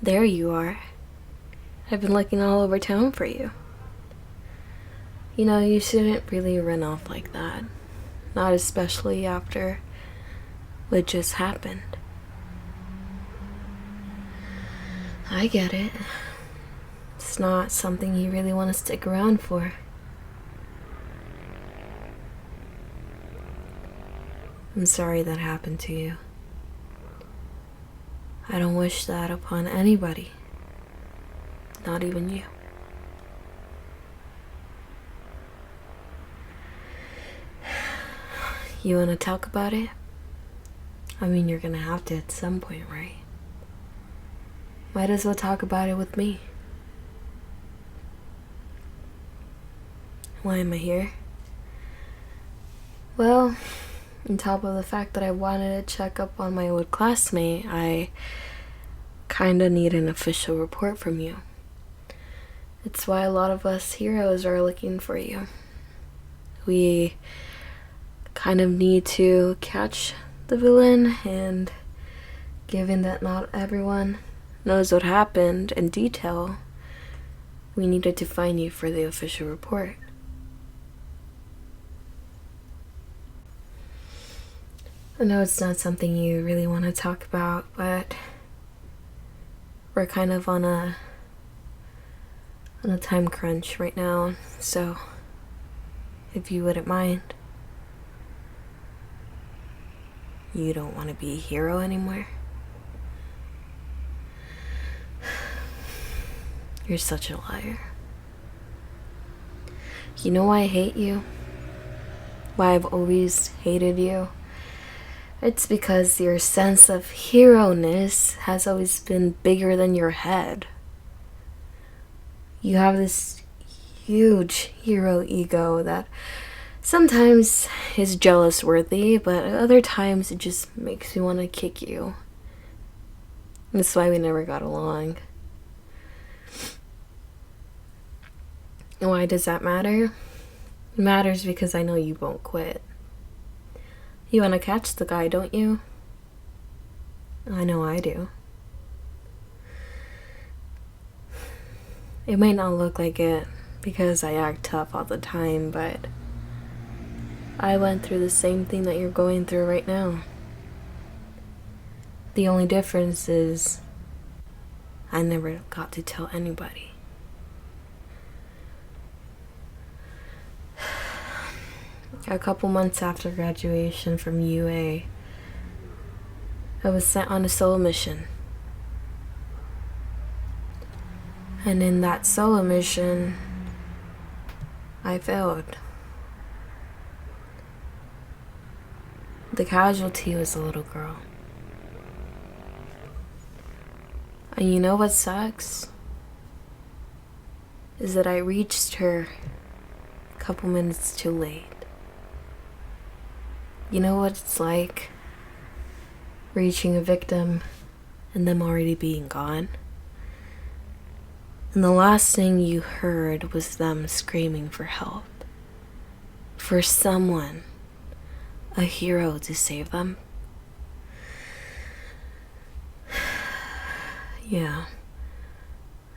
There you are. I've been looking all over town for you. You know, you shouldn't really run off like that. Not especially after what just happened. I get it. It's not something you really want to stick around for. I'm sorry that happened to you. I don't wish that upon anybody. Not even you. You want to talk about it? I mean, you're gonna have to at some point, right? Might as well talk about it with me. Why am I here? Well, on top of the fact that I wanted to check up on my old classmate, I kinda need an official report from you. It's why a lot of us heroes are looking for you. We kind of need to catch the villain, and given that not everyone knows what happened in detail, we needed to find you for the official report. I know it's not something you really want to talk about, but we're kind of on a time crunch right now, so if you wouldn't mind. You don't want to be a hero anymore? You're such a liar. You know why I hate you? Why I've always hated you? It's because your sense of hero-ness has always been bigger than your head. You have this huge hero ego that sometimes is jealous-worthy, but other times it just makes me want to kick you. That's why we never got along. And why does that matter? It matters because I know you won't quit. You want to catch the guy, don't you? I know I do. It might not look like it because I act tough all the time, but I went through the same thing that you're going through right now. The only difference is I never got to tell anybody. A couple months after graduation from UA, I was sent on a solo mission. And in that solo mission, I failed. The casualty was a little girl. And you know what sucks? Is that I reached her a couple minutes too late. You know what it's like? Reaching a victim and them already being gone. And the last thing you heard was them screaming for help. For someone, a hero, to save them. Yeah.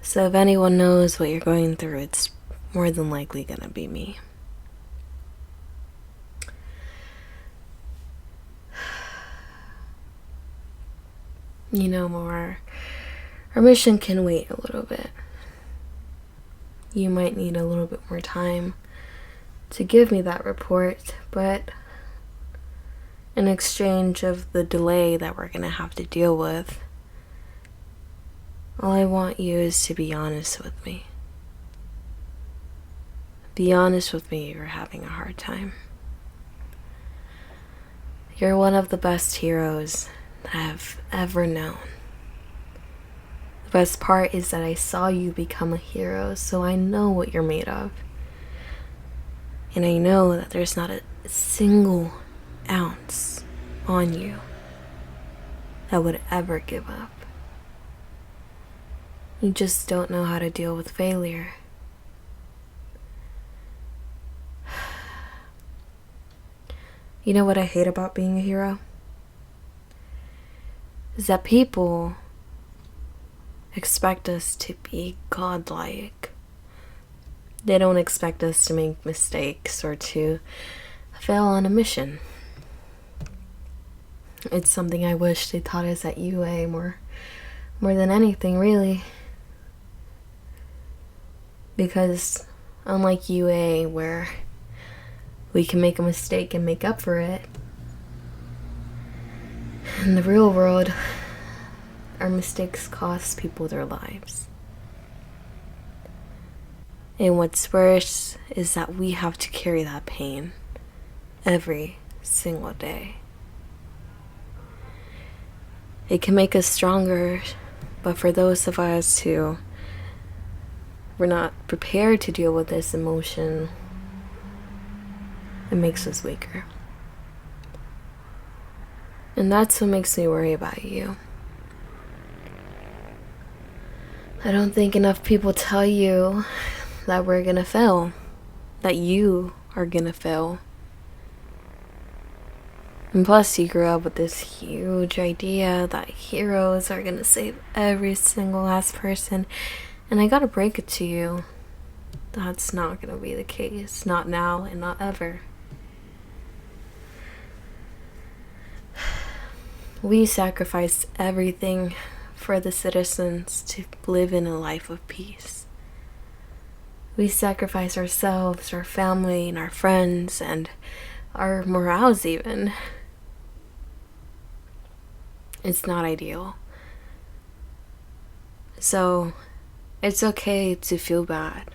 So if anyone knows what you're going through, it's more than likely gonna be me. You know, our mission can wait a little bit. You might need a little bit more time to give me that report, but in exchange of the delay that we're gonna have to deal with, all I want you is to be honest with me. Be honest with me, you're having a hard time. You're one of the best heroes that I've ever known. The best part is that I saw you become a hero, so I know what you're made of. And I know that there's not a single ounce on you that would ever give up. You just don't know how to deal with failure. You know what I hate about being a hero? Is that people expect us to be godlike. They don't expect us to make mistakes or to fail on a mission. It's something I wish they taught us at UA more than anything, really. Because unlike UA, where we can make a mistake and make up for it, in the real world, our mistakes cost people their lives. And what's worse is that we have to carry that pain every single day. It can make us stronger, but for those of us who were not prepared to deal with this emotion, it makes us weaker. And that's what makes me worry about you. I don't think enough people tell you that we're gonna fail, that you are gonna fail. And plus, you grew up with this huge idea that heroes are gonna save every single last person. And I gotta break it to you, that's not gonna be the case. Not now and not ever. We sacrifice everything for the citizens to live in a life of peace. We sacrifice ourselves, our family, and our friends, and our morals even. It's not ideal. So, it's okay to feel bad.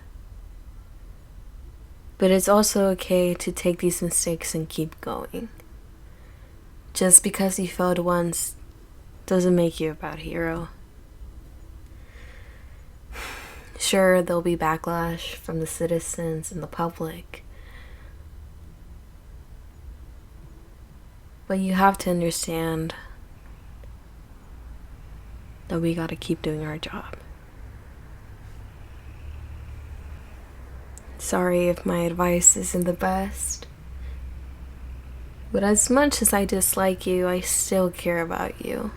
But it's also okay to take these mistakes and keep going. Just because you failed once doesn't make you a bad hero. Sure, there'll be backlash from the citizens and the public. But you have to understand that we gotta keep doing our job. Sorry if my advice isn't the best. But as much as I dislike you, I still care about you.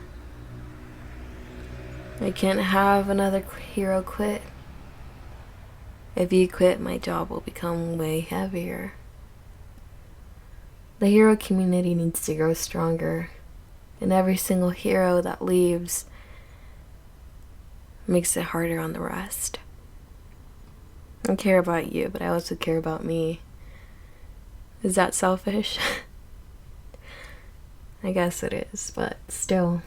I can't have another hero quit. If you quit, my job will become way heavier. The hero community needs to grow stronger, and every single hero that leaves makes it harder on the rest. I care about you, but I also care about me. Is that selfish? I guess it is, but still.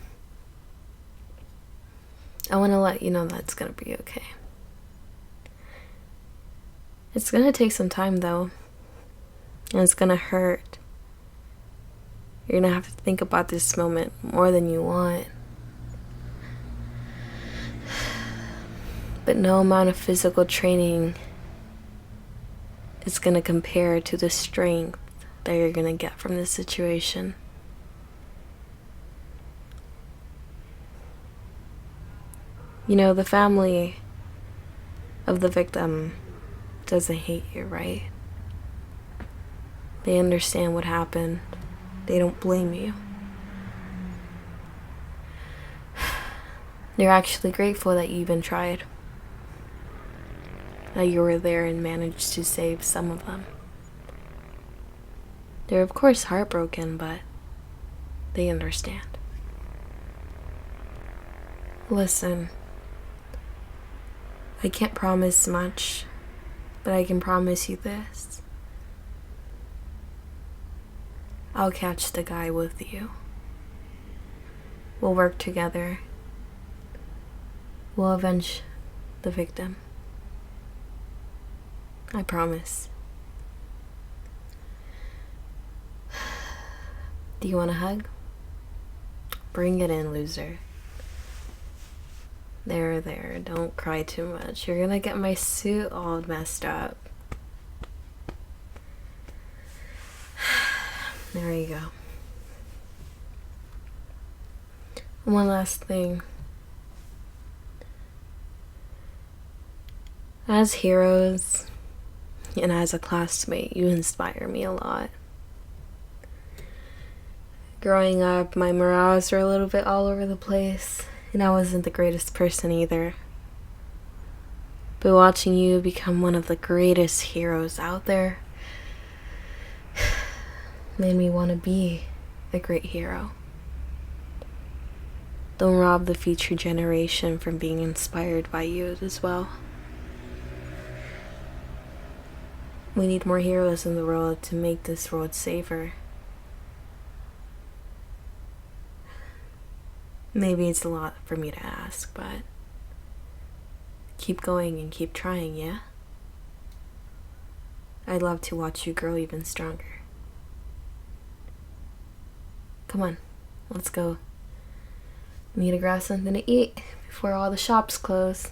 I want to let you know that's gonna be okay. It's gonna take some time though, and it's gonna hurt. You're gonna have to think about this moment more than you want. But no amount of physical training is gonna compare to the strength that you're gonna get from this situation. You know, the family of the victim doesn't hate you, right? They understand what happened. They don't blame you. They're actually grateful that you even tried. That you were there and managed to save some of them. They're of course heartbroken, but they understand. Listen, I can't promise much, but I can promise you this. I'll catch the guy with you. We'll work together. We'll avenge the victim. I promise. Do you want a hug? Bring it in, loser. There, don't cry too much. You're gonna get my suit all messed up. There you go. One last thing. As heroes, and as a classmate, you inspire me a lot. Growing up, my morals were a little bit all over the place, And I wasn't the greatest person either. But watching you become one of the greatest heroes out there made me want to be a great hero. Don't rob the future generation from being inspired by you as well. We need more heroes in the world to make this world safer. Maybe it's a lot for me to ask, but keep going and keep trying, yeah? I'd love to watch you grow even stronger. Come on, let's go. Need to grab something to eat before all the shops close.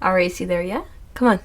I'll race you there, yeah? Come on.